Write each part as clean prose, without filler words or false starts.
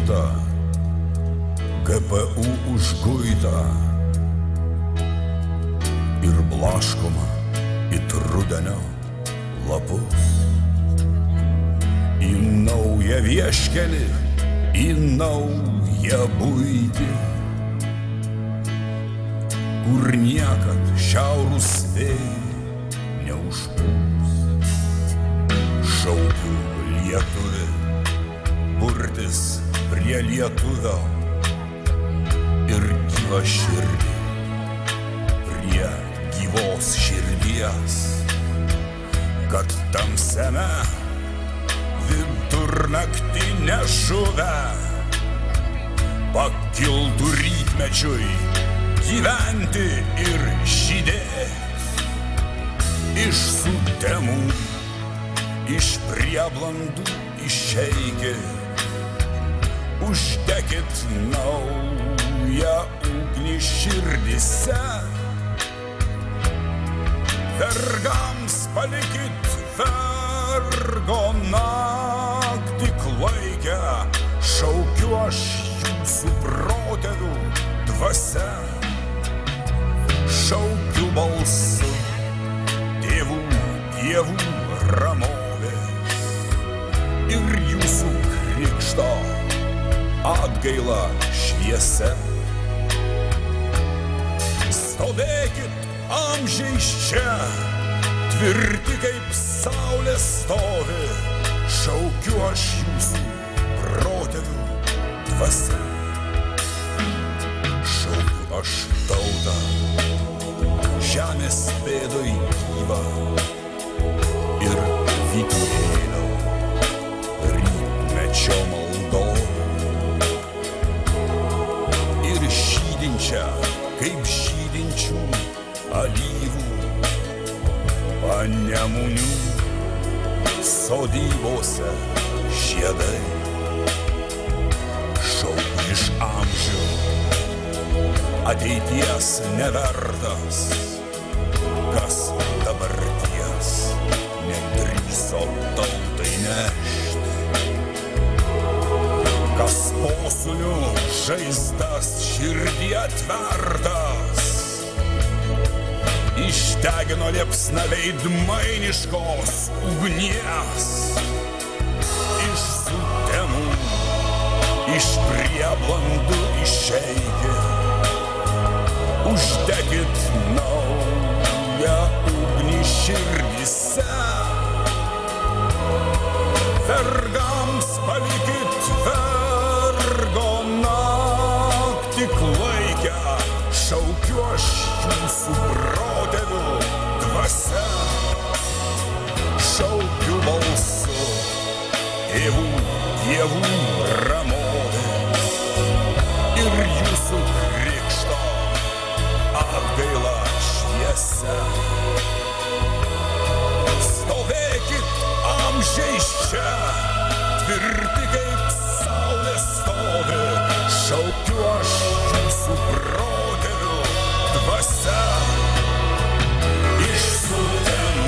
šilta, GPU užguita ir blaškoma it rudenio lapus. Į naują vieškelį, į naują buitį, kur niekad šiaurūs vėjai neužpūs. Šaukiu lietuvį, burtis prie lietuvio ir gyvą širdį prie gyvos širdies, kad tamsiame vidurnaktinę žuvę pakiltų rytmečiui gyventi ir žydėt. Iš sutemų, iš prieblandų išeikit, uždekit naują ugnį širdyse. Vergams palikit vergo naktį klaikę, šaukiu aš jūsų protėvių dvasia. Šaukiu balsu tėvų, dievų ramovės ir jūsų krikšto atgaila šviesia. Stovėkit amžiais čia, tvirti kaip saulė stovi, šaukiu aš jūsų protėvių dvasia. Šaukiu aš tautą, žemės pėdoj gyvą ir vyturėlio rytmečio maldovų ir žydinčią kaip žydinčių alyvų panemunių sodybose žiedai. Šaukiu iš amžių, ateities nevertas, kas dabarties nedrįso tautai nešti, kas posūnių žaizdas širdį atvertas, išdegino liepsna veidmainiškos ugnies. Iš sutemų, iš prieblandų išeikit, uždekit naują ugnį širdyse. Vergams palikit vergo naktį klaikę, šaukiu aš jūsų protėvių dvasia. Šaukiu balsu tėvų, dievų ramovės ir jūsų krikšto atgaila šviesia. Stovėkit amžiais čia, tvirti kaip saulė stovi, šaukiu aš jūsų protėvių dvasia. Iš sutemų,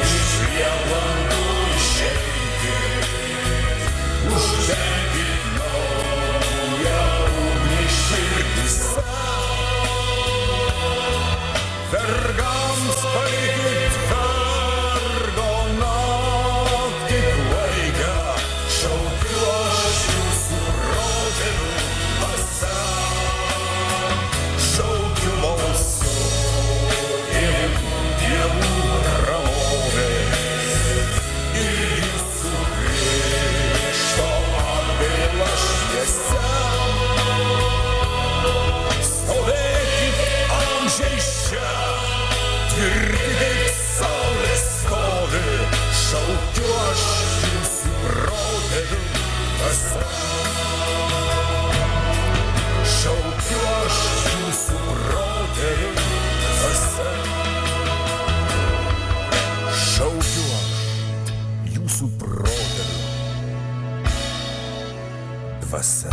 iš prieblandų išeikit, uždekit naują ugnį širdyse. Vergams palikit vergo naktį klaikę, šaukiu aš jūsų protėvių dvasia. Šaukiu balsu tėvų, dievų ramovės ir jūsų krikšto atgaila šviesia. Stovėkit amžiais čia, tvirti kaip saulė stovi, šaukiu aš jūsų protėvių dvasia. Šaukiu aš jūsų protėvių dvasia. Šaukiu aš jūsų protėvių dvasia.